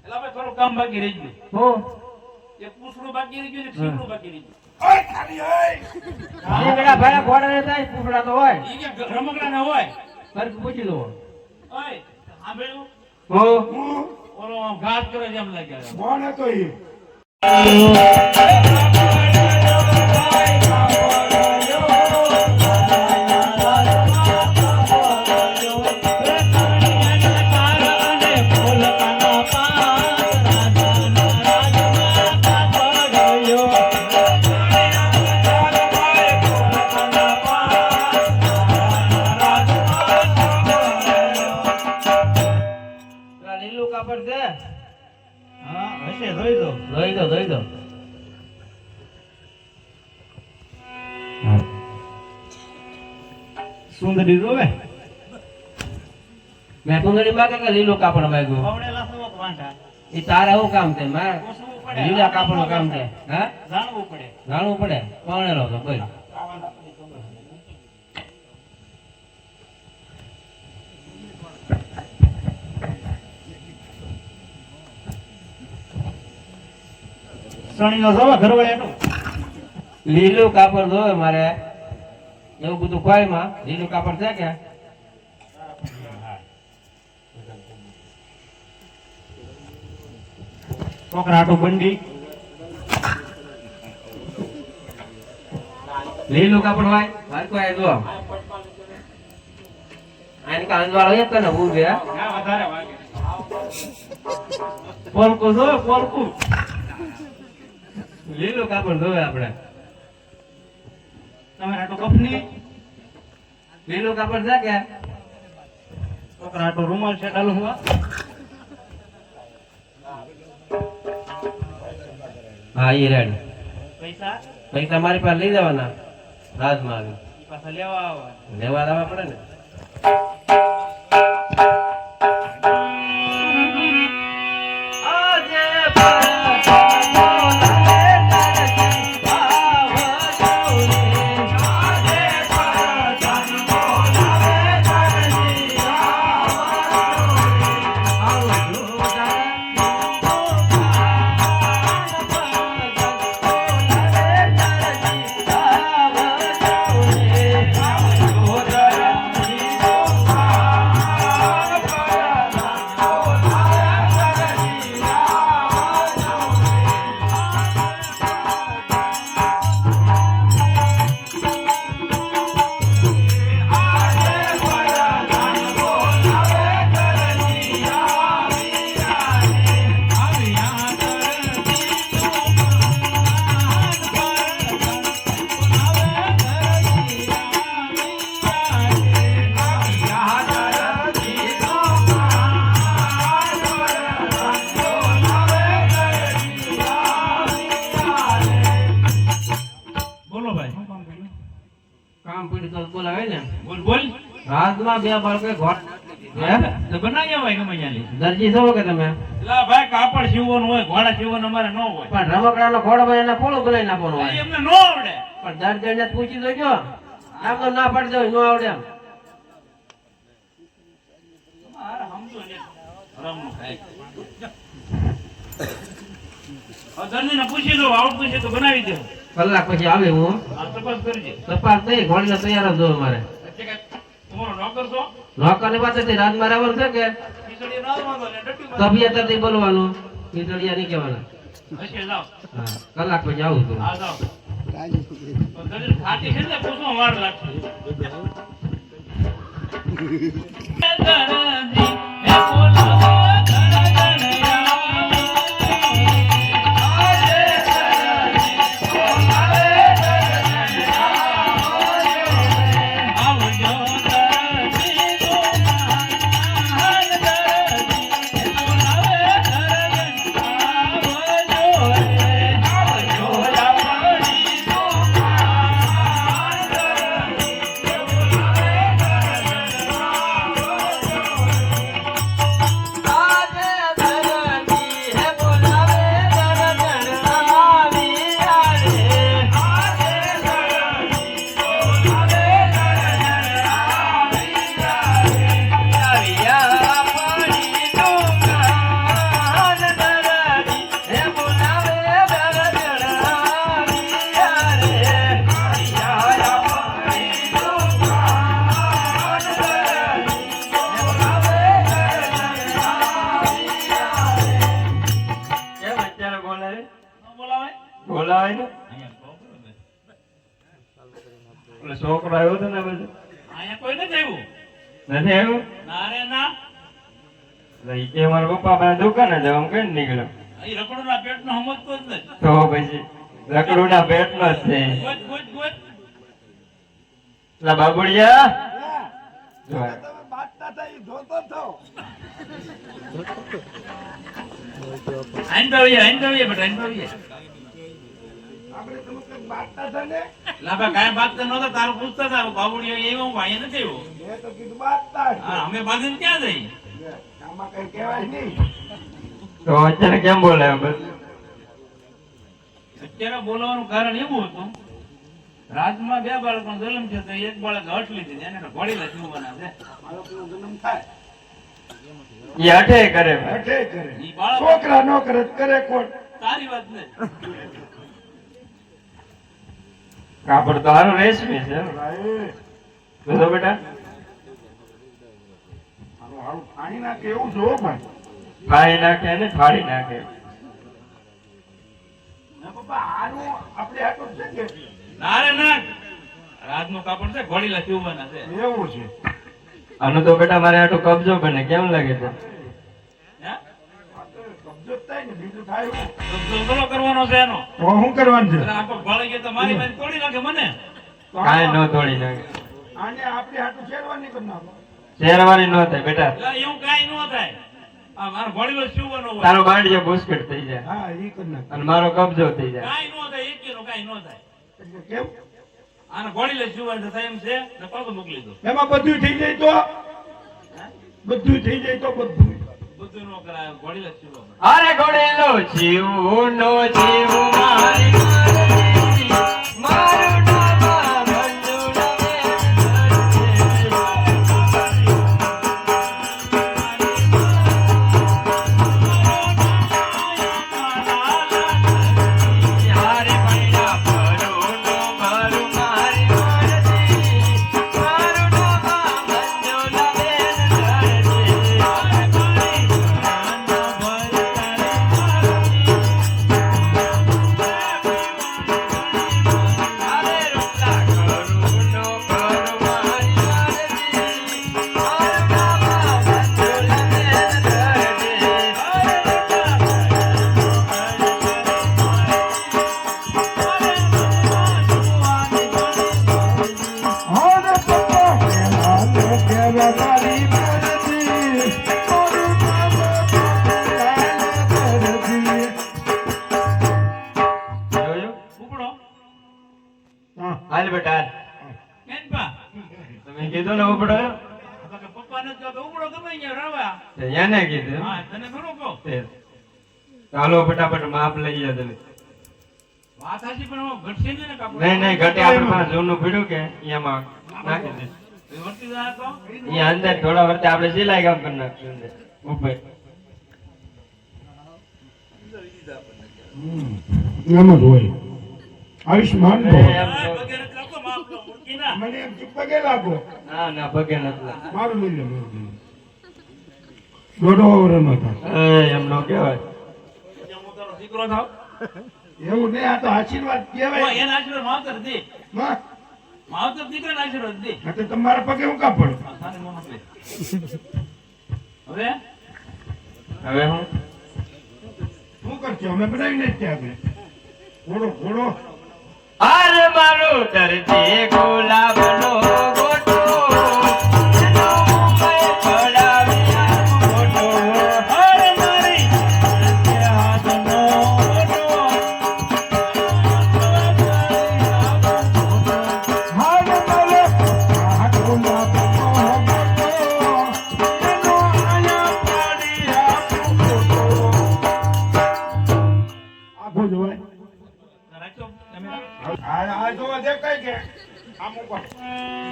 એલા ભાઈ થોડું કામ બાકી રહી ગયું. હો એ પૂછડું બાકી રહી ગયું ને શીકડું બાકી રહી ગયું. ઓય ખાલી ઓય લીમડા ભાડા ઘોડા રહેતા હોય, પૂછડા તો હોય. ઈ કે રમકડા ના હોય. ફરક પૂછી લો. ઓય સાંભળ્યું? હો હું ઓલો આમ ઘાત કરે છે એમ લાગ્યા. કોણ હતો ઈ લીલું કાપડ છે. હા હશે જોઈ દો. ધોઈ દો ધોઈ દો. સુંદરી જોવે. મેં કુંદડી માંગે કે લીલું કાપડ માંગ્યું? આવડેલા સવક વાંઢા. એ તારા શું કામ છે? મારે પૂછવું પડે. લીલા કાપડ નું કામ છે. હા જાણવું પડે. જાણવું પડે. પરણેલો તો કોઈ સણીનો જોવે ઘરવાળાનું. લીલું કાપડ જોવે મારે. એવું બધું કોઈ માં લીલું કાપડ છે કે? કોકરાટો બંડી. લીલું કાપડ હોય મારે કોઈ જો આની કા અંજવાળો એક ને હું છે. હા વધારે વાગે. પોલકું જોવે પોલકું. લીલું કાપડ જોવે આપણે. તમારે આટો કપની. લીલું કાપડ છે કે? કોકરાટો રૂમાલ છે ડાલું હુઆ. હા એ રેડી. પૈસા પૈસા મારી પાસે લઈ જવાના. રાજમાં આવી ઈ પાછા લેવા આવવા. લેવા લાવવા પડે ને. બોલો ભાઈ. કામ પીડ્યું તો બોલાવે ને. બોલ બોલ. રાજમાં બે બાળકે ઘોટ હે? તો બનાવી આવાય ગમે ત્યાંથી. દરજી છો કે તમે? એલા ભાઈ કાપડ સીવવાનું હોય, ઘોડા સીવવાનું અમારે ન હોય. પણ રમકડાનો ઘોડો ભાઈ એને પોળો બનાવી નાખવાનો હોય. એમને ન આવડે. પણ દરજીને પૂછી જોજો. આમ તો ના પાડી દો, નો આવડે એમ. મારે સમજો ને હરામનું ખાય. હવે દર્દીને પૂછી દો, આવડ પૂછે તો બનાવી દે. કલાક પછી આવે હું આ તપાસ કરજે. તપાસ થઈ ઘોડીને તૈયાર જ જોવે મારે. તમારો નોકર છો? નોકરની પાસેથી રાજમાં રહેવાનું છે કે? ખીચડી ના આવવાનો ને ડટ્ટીમાં તબિયતથી બોલવાનું. ખીચડિયા નહીં કહેવાના. હશે જાઓ. હા કલાક પછી આવું છું. આ જાઓ. દર્દી ખાતી છે ને પૂછવા વાર લાગશે. બોલાવાય ને અહીંયા છોકરો ને. એટલે છોકરો આવ્યો હતો ને બધું અહીંયા કોઈ નથી આવ્યું. નથી આવ્યું ના રે ના. એટલે ઈ કે મારા પપ્પા પાસે દુકાને જવા કઈ નીકળ્યો અહીં રખડુના પેટનો સમજતો જ નથી. તો પછી રકડુના પેટનો જ છે ગોત, ગોત, ગોત. એટલે બાબુડિયા જો આ. તમે બાટતા થાય ઈ જોતો થાઓ. આઈને દવીએ, આઈને દવીએ બેટા, આઈને દવીએ. આપણે તમે કંઈક બાટતા હતા ને લાભા કાંઈ બાતતા નહોતા, તારું પૂછતા હતા, બાબુડીઓ એ હું અહીંયા નથી આવ્યો. મેં તો કીધું બાટતા હશે. હા, અમે બાંધીને ક્યાં જઈ? આમાં કઈ કહેવાય નહીં. તો અત્યારે કેમ બોલાયો બસ અત્યારે બોલાવાનું કારણ એવું હતું, રાજમાં 2 બાળકોનો જન્મ છે તો એક બાળક હઠ લીધી છે, એને ઘોડીલા જીવવાના છે. બાળકનો જન્મ થાય ઈ અઠે કરે હઠે કરે. ઈ બાળક છોકરા નો કરે તો કરે કોણ? તારી વાત ને. કાપડ તો હારું રેશમી છે ભાઈ, જોજો બેટા આનું હારું પાણી નાખે એવું જો ભાઈ. ફાડી નાખે ને ફાડી નાખે ના પપ્પા, આનું આપણે આટલું છે કે ના રે ના, રાજનું કાપડ છે, ઘોડીલા જીવવાના છે. એવું છે. આનું તો બેટા મારે આટલું કબજો બને કેમ લાગે છે હે? આ તો કબજો જ થાય ને, બીજું થાય એવું. તો ધંધો કરવાનો છે એનો. તો શું કરવાનું છે? એટલે આ પગ ભાળી ગયો તો મારી મારી તોડી નાખે મને. તો કાંઈ ન તોડી નાખે આને આપણે હાટું શેરવાની કરી નાખો. શેરવાની ન થાય બેટા એટલે એવું કાંઈ ન થાય. આ મારો ઘોડીલો જીવવાનો હોય. તારો બાંડિયો બુસ્કેટ થઈ જાય હા, ઈ કરી નાખો. અને મારો કબજો થઈ જાય કાંઈ ન થાય, એકેયનો કાંઈ ન થાય. એટલે કેમ? આને ઘોડીલો જીવવાનું થાય એમ છે ને પગ મોકલી દો. એમાં બધું થઈ જાય તો બધું થઈ જાય તો બધું. બધું ન કરાય, ઘોડીલો જીવવા પડે. અરે ઘોડેલો જીવ નો જીવ મારી મારું નામ મંજુલા યારે પૈડા ભરું નો મારું મારી મારતી મારું નામ મંજુલા બેન હાલે પપ્પા, હાલે કેવા મારી મરજી. મારું નામ હાલે મરજી. જોયું ઉપડો. હા, હાલ બેટા કેમ પા? તમે કીધું ને ઉપડો આ તો કે પપ્પાને જ કહો તો ઉપડો ગમે અહીંયા રવા. એને કીધું હા, તને થોડું કહો. ચાલો ફટાફટ માપ લઈએ તમે વાત સાચી પણ હવે ઘટશે નહીં ને કાપડ? નહીં નહીં ઘટે આપણે પાસે જૂનું પીડ્યું કે એમાં નાખી દે એ વર્તી જાય તો? અહીંયા અંદર થોડા વર્ષે આપણે સિલાઈ કામ કરી નાખશું અંદર ઉપર એમ જ હોય. આયુષ્માન ભવ. એમ હા, તો- વગેરે કરતો માફ લો, મૂકી ના. મને એમ કે પગે લાગો. ના ના પગે નથી મારું લઈ લે, મારું લઈ લે. દોઢો વર્ષનો થાય. એમ નો કહેવાય પછી હું તારો દીકરો થાવ. એવું નહીં, આ તો આશીર્વાદ તો કહેવાય. એના આશીર્વાદ માવતર દે. હા, માવતર દીકરાના આશીર્વાદ દે. આ તો તમારા પગે હું કા પડે? આ સારી મોહમ્મદ લે. હવે હવે હું શું કરશો? અમે બનાવીને જ ત્યાં આગળ. ઘોડો ઘોડો. અરે મારું દર્દી ગુલાબનો ગોટો એનો મેં પડાવી આનું ગોટો. અરે મારી હાથનો હાલ બોલો, હાથો લાગો મોટો. એનો આયા પાડી આપું મોટો. આખો જોવાય. રાખજો તમે. આ જોવા દેખાય કે આમ ઉપર.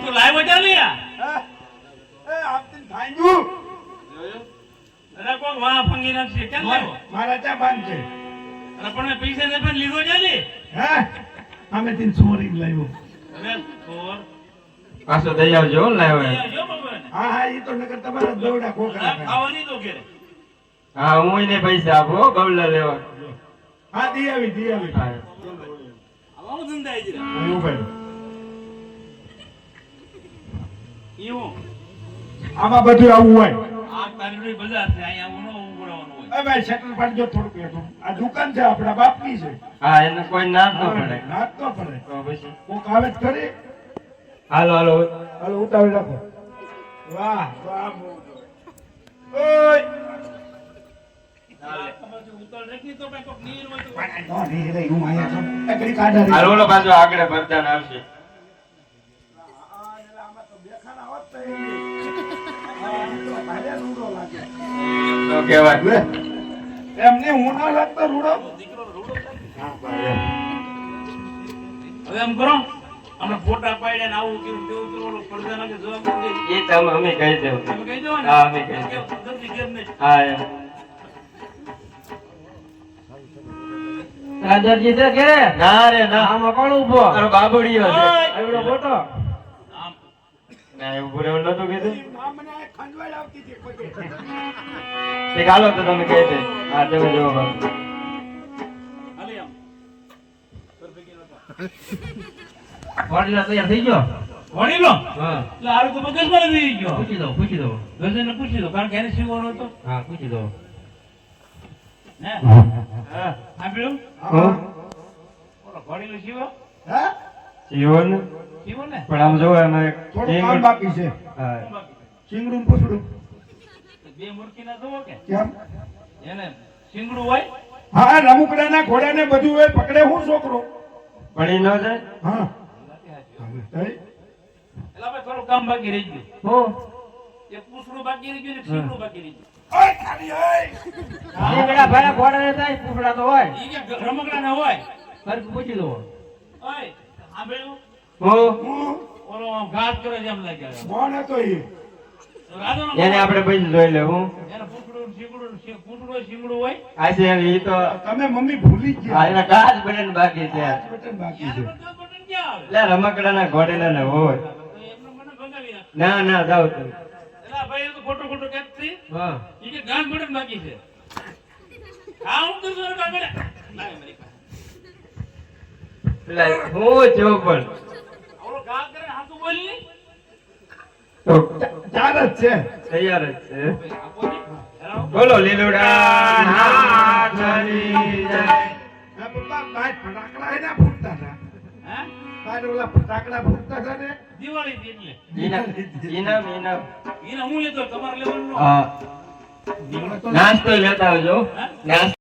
તું લાવ્યો ચાલી આ. એ આપતી થાય ગયું. અરે કોક વાહ ફંગી નાખશે કેમ લાવ્યો? મારા ચા બાંધ છે. અરે પણ મેં પૈસા ને પણ લીધો ચાલી. હે? અમે તીન સોરી લાવ્યો. હવે ચોર. પાછો દઈ આવજો હો, લાવ્યો એમ. જો ભગવાન. હા હા, એ તો નકર તમારા દોડા આ ખોખરા ખાય. ખાવાની તો ઘેરે. હા હું એને પૈસા આપો હો, ગવલા લેવા હા દી આવી હા. આવો ધંધા આવી જરા અહીં ઉભા રહો. એવું આમાં બધું આવું હોય આ તારી બજાર છે અહીંયા આવું ન ઉભરાવાનું હોય એ ભાઈ શટર પાડજો થોડુંક એટલું. આ દુકાન છે આપણા બાપની છે હા એને કોઈ ના જ ન પડે નાત ન પડે તો પછી કોક આવે જ ખરી હાલો હાલો હાલો ઉતાવી રાખો વાહ વાહ ઓય ઉતર રાખી તો કઈ કોક નીર હોય તો નો નહીં રે હું આયા છું એકડી કાઢા રે હાલો ઓલો બાજુ આગળ બરદાન આવશે આમાં તો બેખાના હોત તો તો ભાડે રૂડો લાગે તો કહેવાય લે એમને હું ના લાગતો રૂડો દીકરો રૂડો થાય. હા ભાઈ હવે એમ કરો અમે ફોટા પાડ્યા ને આવું કેવું તેવું તો ઓલો પડદા નાખે જવાબ દે એ તમે અમે કહી દેવું તમે કહી દો ને હા, અમે કહી દઉં. કે જલ્દી ઘેર નહીં હા એમ રાજાજી છે કે ના રે ના આમાં કોણ ઉભો તારો બાબડીયો છે ઓય! આવડો મોટો આમ ના એવું પૂરે નતું કીધું માં મને ખંજવાળ આવતી હતી પગે તે હાલો તો તમે કહી દે હા તમે જો હાલે આમ વાડીલા તૈયાર થઈ ગયો વળી લો હા એટલે આરું તો મગજમાં નથી ગયો પૂછી દો ગજનને પૂછી દો કારણ કે એને શીખવાનો હતો હા પૂછી દો હે હા સાંભળ્યું હા ઓલો ઘોડીલો શીવો હા જીવન શીવો ને પણ આમ જો એમાં એક થોડું કામ બાકી છે હા સિંગડું પૂછડું બે મૂર્તિના જોવો કે કેમ એને શીંગડું હોય હા રમુકડાના ઘોડાને બધું હોય પકડે હું છોકરો પડી ન જાય હા એટલે આપણે થોડું કામ બાકી રહી ગયું હો એક પૂછડું બાકી રહી ગયું ને એક શીંગડું બાકી રહી ગયું ઓય ખાલી ઓય નીકળ્યા ભાડા ઘોડા ને થાય પૂછડા તો હોય ઈ કે રમકડા ના હોય ફરક પૂછી દો ઓય સાંભળ્યું હો હું ઓલો આમ ઘાસ કરે છે એમ લાગ્યા કોણ હતો એ રાધોનો એને આપણે પછી જોઈ લે હું એને પૂછડું શીંગડું પૂછડું શીંગડું હોય આ છે ઈ તો તમે મમ્મી ભૂલી જ આ ગયા એના કાચ બટન બાકી છે પાંચ બટન બાકી યાર છે બધા બટન ક્યાં આવે એટલે રમકડાના ઘોડેલા ને હોય તો એમનો મને ભગાવી નાખ ના ના જાવ તમે એલા ભાઈ એ તો ખોટો ખોટો કેત થી હા ઈ કે ગામ બટન બાકી છે આ હું તો જોર કામ કરે લાય મારી પાસે એટલે હું જો પણ ઓલો ઘા કરે હાથું બોલ ની તો ચાર જ છે તૈયાર જ છે આપો ને હેલો બોલો લીલુડા નાથની જય હા, પપ્પા બાય ફટાકડા એના ફૂટતા હતા હે બાય ઓલા ફટાકડા ફૂટતા હતા ને દિવાળી થી એટલે ઇનામ એને હું લેતો તમારે લેવાનું ન હોય. હા નાસ્તો લેતા આવજો હે? નાસ્તો